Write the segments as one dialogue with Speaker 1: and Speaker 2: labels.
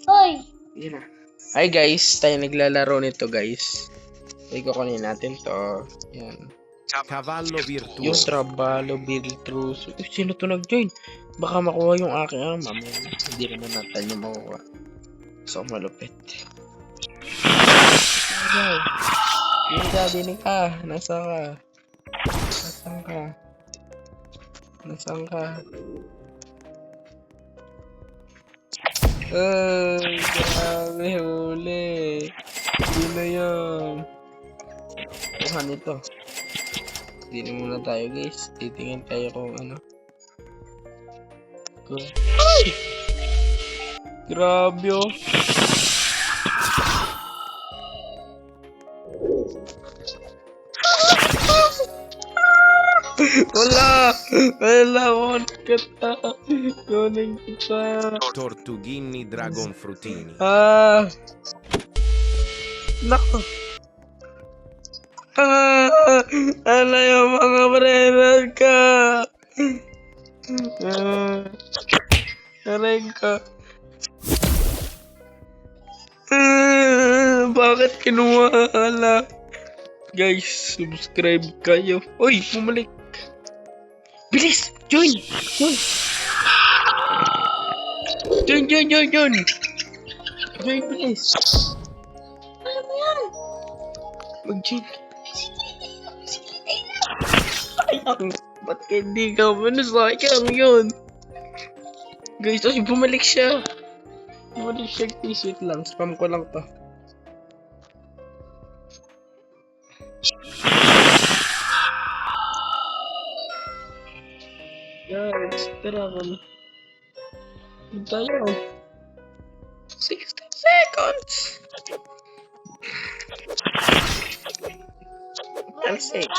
Speaker 1: Hoy!
Speaker 2: Yun na. Hi guys, tayo naglalaro nito guys. Ay, kukunin natin to. Yan.
Speaker 3: Cavallo
Speaker 2: Yung
Speaker 3: virtuoso.
Speaker 2: Trabalo Virtuoso. Sino to nag-join? Baka makuha yung aking mamaya. Hindi naman natin yung makuha. So, malupit. Okay. Dinig ka. Nasa ka? Nasaan ka? Nasaan ka? Ay, grabe, huli. Hindi na yan. Kuha nito. Hindi na muna tayo guys. Titingin tayo kung ano. Ay! Grabe oh. Wala! Wala! Kunin kita!
Speaker 3: Tortughini Dragon Frutini.
Speaker 2: Ah! Nako! Ano yung mga brenan ka? Aray ka. Bakit kinuha ala? Guys, subscribe kayo. Uy, bumalik. Bilis! Join! Join! Join! Join, bilis!
Speaker 1: Ano mo yan?
Speaker 2: Mag-join. Sayang! Ba't hindi ka sayang yun? Guys, ay bumalik siya. Bumalik siya. Please wait lang. Spam ko lang to. Guys, tara ka na. Tayo. 60 seconds. I'm sick.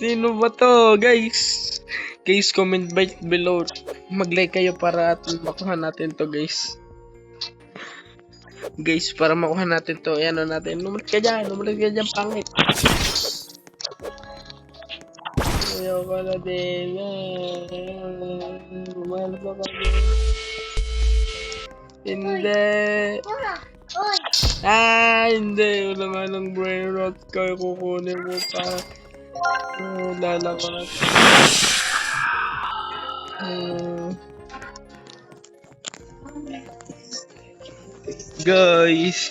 Speaker 2: Sino ba to, guys? Guys, comment below. Mag-like kayo para at makuha natin to, guys. Guys, para makuha natin to, ano natin. Lumulit ka dyan, pangit. Ayaw ka na din. Mahal pa kami. Hindi.
Speaker 1: Muna! Hoy!
Speaker 2: Hindi. Wala nga ng brain rot kayo. Kukunin mo pa. Lala ko na. Guys.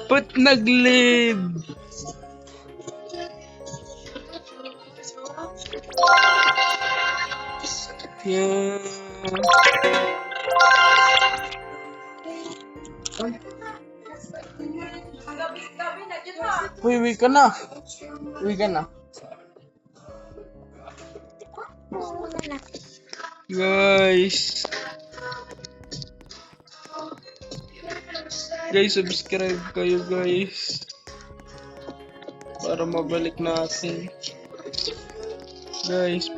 Speaker 2: Ba't nag-live? Yeah. Uwi ka na.
Speaker 1: Muna na.
Speaker 2: Guys, subscribe kayo guys. Para mabalik natin. Guys.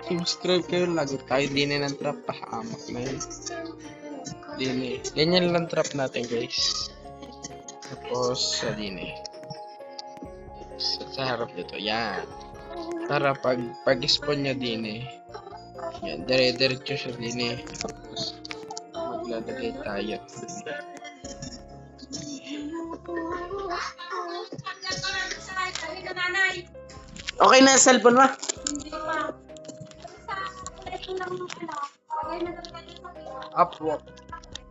Speaker 2: Subscribe kayo. Lagi tayo din ng trap. Pahamak na yun. Ganyan lang trap natin guys. Tapos sa dine. Sa harap nito. Yan. Para pag-spawn nyo dine. Yan. Dire-diretso siya dine. Tapos maglalagay tayo. Okay na yung cellphone mo? Upload.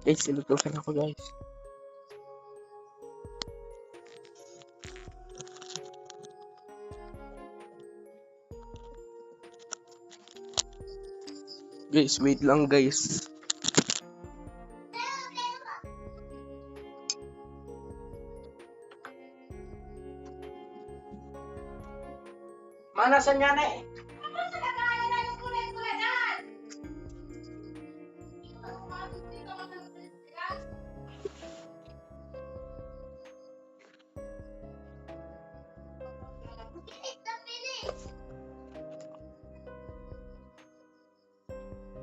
Speaker 2: Guys, sinutusan ako guys. Guys, wait lang guys. Manasan niya na eh.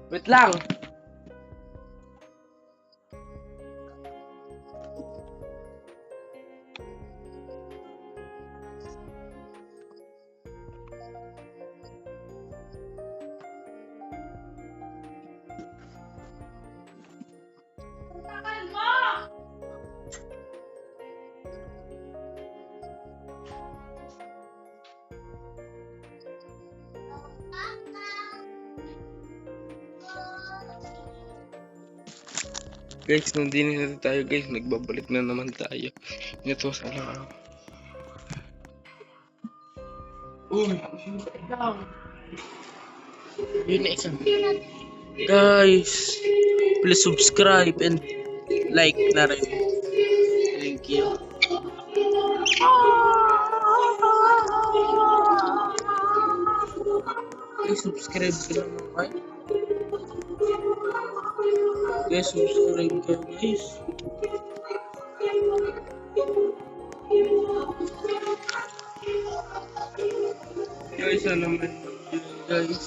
Speaker 2: Wait lang. Guys, nandito na tayo guys. Nagbabalik na naman tayo. Ito sa lang. Uy! Yun na isa. Guys, please subscribe and like na rin. Thank you. Guys, subscribe ka naman. Guys, subscribe ka guys. Guys, ano naman guys.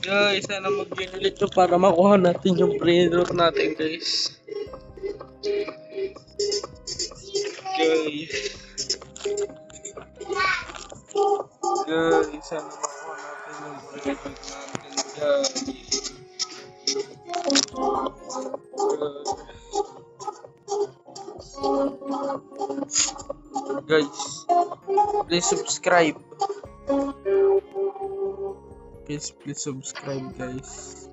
Speaker 2: Guys, sana mag-join ulit to para makuha natin yung brain rot natin guys. Guys. Guys, sana makuha natin yung brain rot natin guys. Guys, please subscribe. Please subscribe guys.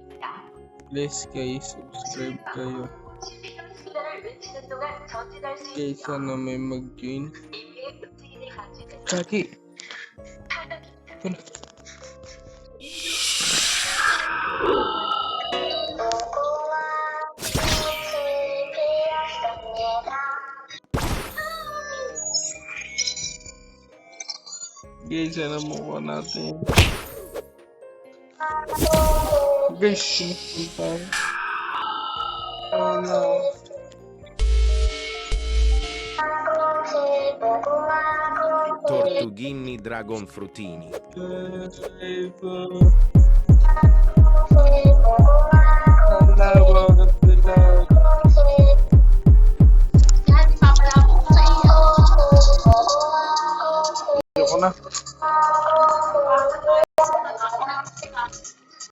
Speaker 2: Please guys, subscribe kayo. Guys, sana may mag-join. Kaki. Ano? Guys, sana makuha natin. Guys, sumusunta. Oh no.
Speaker 3: Tortughini Dragon Frutini.
Speaker 2: Guys,